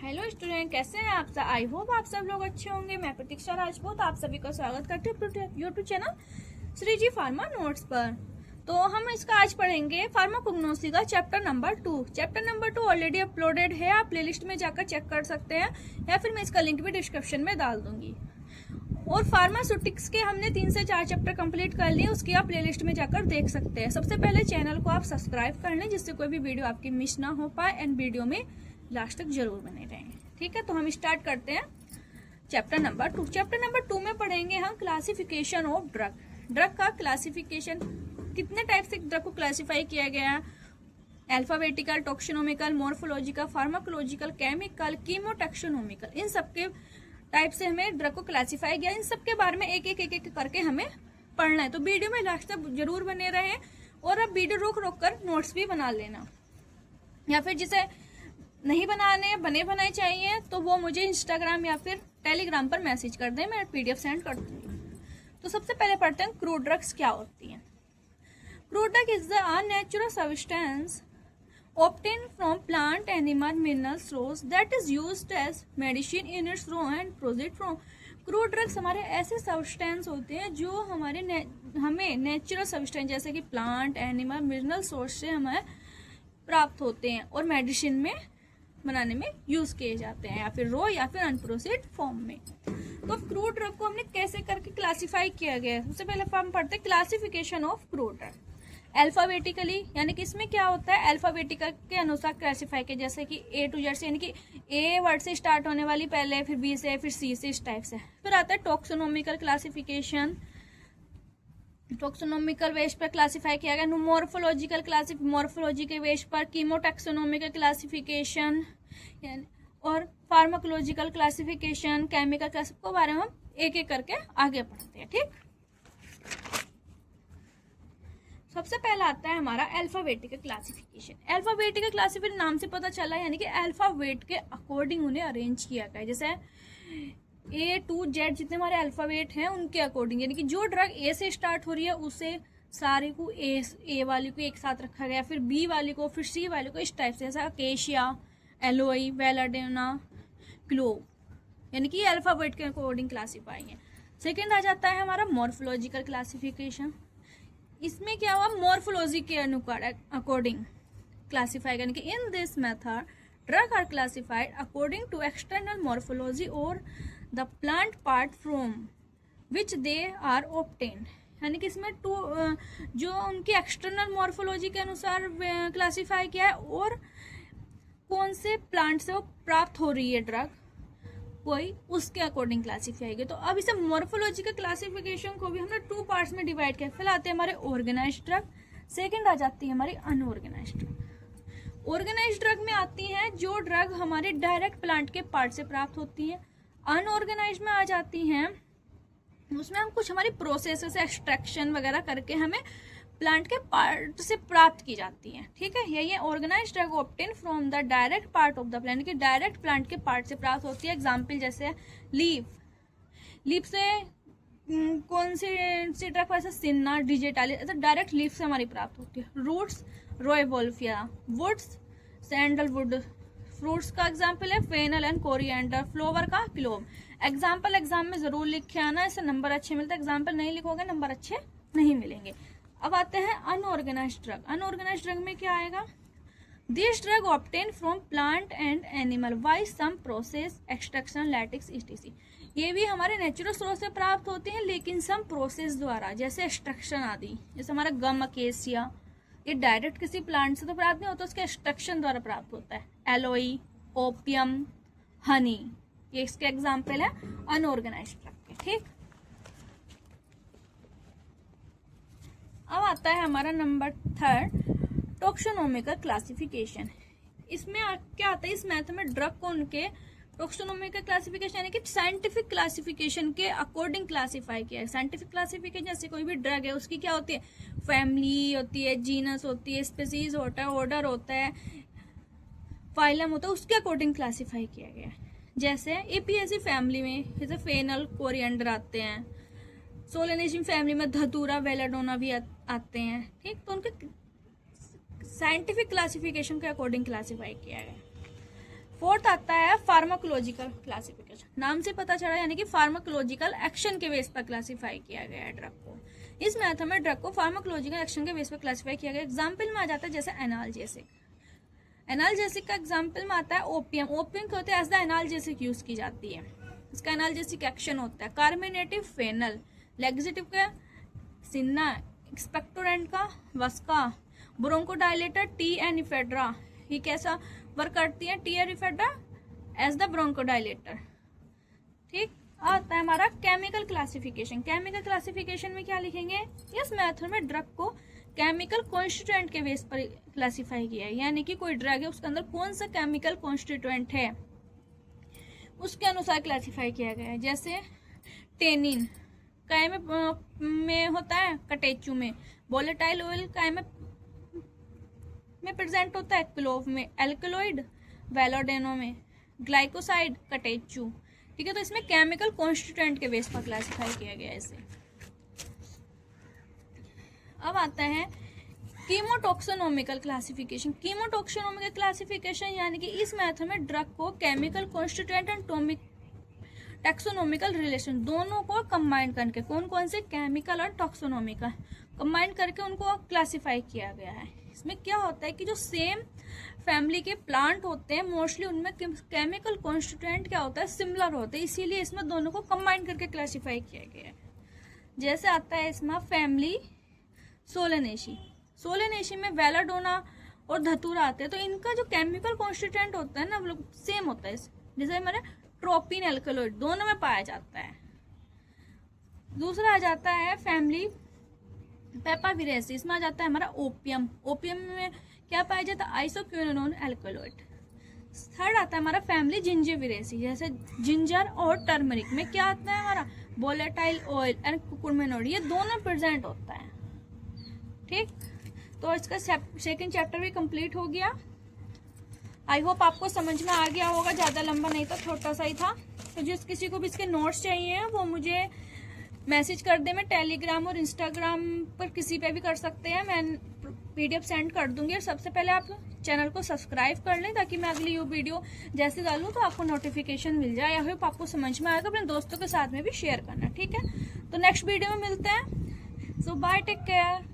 Hello student, कैसे हैं आप सब। आई होप आप सब लोग अच्छे होंगे। मैं प्रतीक्षा राजपूत आप सभी का स्वागत करती हूँ यूट्यूब चैनल श्री जी फार्मा नोट्स पर। तो हम इसका आज पढ़ेंगे फार्माकोग्नोसी का chapter number 2। Chapter number 2 already uploaded है, आप प्लेलिस्ट में जाकर चेक कर सकते हैं या फिर मैं इसका लिंक भी डिस्क्रिप्शन में डाल दूंगी। और फार्मास्यूटिक्स के हमने 3 से 4 चैप्टर कंप्लीट कर लिए, उसकी आप प्लेलिस्ट में जाकर देख सकते हैं। सबसे पहले चैनल को आप सब्सक्राइब कर लें जिससे कोई भी वीडियो आपकी मिस ना हो पाए एंड वीडियो में लास्ट तक जरूर बने रहें। ठीक है, तो हम स्टार्ट करते हैं चैप्टर नंबर 2। चैप्टर नंबर 2 में पढ़ेंगे हम क्लासिफिकेशन ऑफ ड्रग। ड्रग का क्लासिफिकेशन, कितने टाइप से ड्रग को क्लासिफाई किया गया है। अल्फाबेटिकल, टॉक्सिनोमिकल, मॉर्फोलॉजिकल, फार्माकोलॉजिकल, केमिकल, कीमोटैक्सोनोमिकल, इन सबके टाइप से हमें ड्रग को क्लासिफाई किया। इन सबके बारे में एक एक करके हमें पढ़ना है, तो वीडियो में लास्ट तक जरूर बने रहें। और अब वीडियो रोक रोक कर नोट्स भी बना लेना, या फिर जिसे नहीं बनाने बने बनाए चाहिए तो वो मुझे इंस्टाग्राम या फिर टेलीग्राम पर मैसेज कर दें, मैं पीडीएफ सेंड कर दूंगी। तो सबसे पहले पढ़ते हैं क्रूड ड्रग्स क्या होती हैं। Crude drug is the unnatural substance obtained from plant, animal, mineral source that is used as medicine in its raw and processed form। Crude drugs हमारे ऐसे सब्सटेंस होते हैं जो हमें नेचुरल सब्सटेंस जैसे कि प्लांट, एनिमल, मिनरल सोर्स से हमें प्राप्त होते हैं और मेडिसिन में बनाने में यूज किए जाते हैं, या फिर रॉ या फिर अनप्रोसेस्ड फॉर्म में। तो क्रूड ड्रग को हमने कैसे करके क्लासिफाई किया गया है। सबसे पहले हम पढ़ते हैं classification of crude drug. Alphabetically, यानी कि इसमें क्या होता है, अल्फाबेटिकल के अनुसार क्लासिफाई किया, जैसे कि ए टू जेड से, यानी कि ए वर्ड से स्टार्ट होने वाली पहले, फिर बी से, फिर सी से, इस टाइप से। फिर आता है टॉक्सोनोमिकल क्लासिफिकेशन। टॉक्सोनोमिकल वेस्ट पर क्लासिफाई किया गया। मॉर्फोलॉजिकल मॉर्फोलॉजी के वेस्ट पर कीमोटैक्सोनोमिकल क्लासिफिकेशन, और फार्माकोलॉजिकल क्लासिफिकेशन, केमिकल क्लास को बारे में हम एक एक करके आगे पढ़ते हैं। ठीक, सबसे पहला आता है हमारा अल्फाबेटिकल क्लासिफिकेशन। अल्फाबेटिकल क्लासिफिकेशन नाम से पता चला, यानी कि अल्फाबेट के अकॉर्डिंग उन्हें अरेंज किया गया है। जैसे ए टू जेड जितने हमारे अल्फाबेट हैं उनके अकॉर्डिंग, यानी कि जो ड्रग ए से स्टार्ट हो रही है उसे सारे को ए वाली को एक साथ रखा गया, फिर बी वाली को, फिर सी वाली को, इस टाइप से। जैसा अकेशिया, एलोई, वेलाडेना, क्लोव, यानी कि अल्फाबेट के अकॉर्डिंग क्लासिफाई है। सेकेंड आ जाता है हमारा मॉर्फोलॉजिकल क्लासिफिकेशन। इसमें क्या हुआ, मॉर्फोलॉजी के अकॉर्डिंग क्लासिफाई, यानी कि in this method drug are classified according to external morphology और the plant part from which they are obtained, यानी कि इसमें जो उनकी एक्सटर्नल मॉर्फोलॉजी के अनुसार क्लासिफाई किया है और कौन से प्लांट से वो प्राप्त हो रही है ड्रग, कोई उसके अकॉर्डिंग क्लासिफाई किया। तो अब इसे मॉर्फोलॉजिकल क्लासिफिकेशन को भी हमने 2 पार्ट्स में डिवाइड किया। फिर आते हैं हमारे ऑर्गेनाइज्ड ड्रग, सेकंड आ जाती है हमारी अनऑर्गेनाइज्ड ड्रग। ऑर्गेनाइज्ड ड्रग में आती हैं जो ड्रग हमारे डायरेक्ट प्लांट के पार्ट से प्राप्त होती है। अनऑर्गेनाइज्ड में आ जाती हैं, उसमें हम कुछ हमारी प्रोसेस से एक्सट्रैक्शन वगैरह करके हमें प्लांट के पार्ट से प्राप्त की जाती है। ठीक है, यही organised drug obtain from the direct part of the plant, कि डायरेक्ट प्लांट के पार्ट से प्राप्त होती है। एग्जाम्पल जैसे लीफ से कौन सी ड्रग, वैसे सिन्ना, डिजिटालिस, ऐसा डायरेक्ट लीफ से हमारी प्राप्त होती है। रूट्स रोएवोल्फिया, वुड्स सैंडलवुड, फ्रूट्स का एग्जाम्पल है फेनल एंड कोरिएंडर, फ्लावर का क्लोव। एग्जाम्पल एग्जाम में जरूर लिख के आना, इससे नंबर अच्छे मिलते हैं। एग्जाम्पल नहीं लिखोगे नंबर अच्छे नहीं मिलेंगे। अब आते हैं अनऑर्गेनाइज्ड ड्रग। अनऑर्गेनाइज्ड ड्रग में क्या आएगा, this drug obtain from plant and animal by some process, extraction, latex, ETC. ये भी हमारे नेचुरल सोर्स से प्राप्त होते हैं लेकिन सम प्रोसेस द्वारा, जैसे एक्सट्रैक्शन आदि। जैसे हमारा गम अकेसिया, ये डायरेक्ट किसी प्लांट से तो प्राप्त नहीं होता, उसके एक्सट्रैक्शन द्वारा प्राप्त होता है। एलोई, ओपियम, हनी, ये इसके एग्जाम्पल है अनऑर्गेनाइज्ड ड्रग के। ठीक, अब आता है हमारा नंबर 3 टॉक्सोनोमिकल क्लासिफिकेशन। इसमें क्या आता है, इस मैथड में ड्रग को उनके टॉक्सोनोमिकल क्लासिफिकेशन यानी कि साइंटिफिक क्लासिफिकेशन के अकॉर्डिंग क्लासिफाई किया है। साइंटिफिक क्लासिफिकेशन जैसे कोई भी ड्रग है उसकी क्या होती है, फैमिली होती है, जीनस होती है, स्पीसीज होता है, ऑर्डर होता है, फाइलम होता है, उसके अकॉर्डिंग क्लासिफाई किया गया है। जैसे एपीएसी फैमिली में जैसे फेनल, कोरिएंडर आते हैं। सोलेनेशियम फैमिली में धतूरा, बेलाडोना भी आते हैं। ठीक, तो उनके साइंटिफिक क्लासिफिकेशन के अकॉर्डिंग क्लासिफाई किया गया। फोर्थ आता है फार्माकोलॉजिकल क्लासिफिकेशन। नाम से पता चला यानी कि फार्माकोलॉजिकल एक्शन के बेस पर क्लासिफाई किया गया है ड्रग को। इस मेथड में ड्रग को फार्माकोलॉजिकल एक्शन के बेस पर क्लासिफाई किया गया। एग्जाम्पल में आ जाता है जैसे एनाल्जेसिक। एनाल्जेसिक का एग्जाम्पल में आता है ओपियम। ओपियम क्या होता है? एज द एनाल्जेसिक यूज की जाती है, इसका एनाल्जेसिक एक्शन होता है। कार्बोनेटिव फेनल, लेग्जेटिव का सिन्ना, एक्सपेक्टोरेंट का वस्का, ब्रोंकोडायलेटर टी एन इफेड्रा। ये कैसा वर्क करती है? T N ephedra as the bronchodilator. ठीक, आता है हमारा केमिकल क्लासिफिकेशन। केमिकल क्लासिफिकेशन में क्या लिखेंगे? इस मेथड में ड्रग को केमिकल कॉन्स्टिट्यूएंट के बेस पर क्लासिफाई किया है, यानी कि कोई ड्रग है उसके अंदर कौन सा केमिकल कॉन्स्टिट्यूएंट है उसके अनुसार क्लासिफाई किया गया है। जैसे टेनिन काय में होता है? कटेचू में। वोलेटाइल ऑयल काय में प्रेजेंट होता है? क्लोव में। एल्कलॉइड वेलोडेनो में। Glycoside catechu. ठीक है, तो इसमें केमिकल कॉन्स्टिट्यूएंट के बेस पर क्लासिफाई किया गया है इसे। अब आता है कीमोटॉक्सोनोमिकल क्लासिफिकेशन। कीमोटॉक्सोनोमिकल क्लासिफिकेशन यानी कि इस मेथड में ड्रग को केमिकल कॉन्स्टिट्यूएंट एंड टैक्सोनोमिकल रिलेशन दोनों को कंबाइन करके, कौन कौन से? केमिकल और टॉक्सोनोमिकल कंबाइन करके उनको क्लासिफाई किया गया है। इसमें क्या होता है कि जो सेम फैमिली के प्लांट होते हैं मोस्टली उनमें केमिकल कॉन्स्टिट्यूएंट क्या होता है? सिमिलर होते हैं, इसीलिए इसमें दोनों को कंबाइन करके क्लासिफाई किया गया है। जैसे आता है इसमें फैमिली सोलेनेसी। सोलेनेसी में वेलाडोना और धतूरा आते हैं, तो इनका जो केमिकल कॉन्स्टिट्यूएंट होता है ना वो लोग सेम होता है। जैसे हमारे ट्रोपिन एल्कलॉइड दोनों में पाया जाता है। दूसरा आ जाता है फैमिली पेपाविरेसी। इसमें आ जाता है हमारा ओपियम। ओपियम में क्या पाया जाता है? आइसोक्विनोन एल्कलॉइड। थर्ड आता है हमारा फैमिली जिंजिविरेसी। जैसे जिंजर और टर्मरिक में क्या आता है हमारा? वोलेटाइल ऑयल एंड कुकुरमेनोइड, ये दोनों प्रेजेंट होता है। ठीक, तो इसका सेकंड चैप्टर भी कंप्लीट हो गया। आई होप आपको समझ में आ गया होगा, ज़्यादा लंबा नहीं था, छोटा सा ही था। तो जिस किसी को भी इसके नोट्स चाहिए वो मुझे मैसेज कर दे। मैं टेलीग्राम और इंस्टाग्राम पर किसी पे भी कर सकते हैं, मैं PDF सेंड कर दूंगी। और सबसे पहले आप चैनल को सब्सक्राइब कर लें ताकि मैं अगली वीडियो जैसे डालूँ तो आपको नोटिफिकेशन मिल जाए। आई होप आपको समझ में आएगा। अपने दोस्तों के साथ में भी शेयर करना, ठीक है? तो नेक्स्ट वीडियो में मिलते हैं। सो बाय, टेक केयर।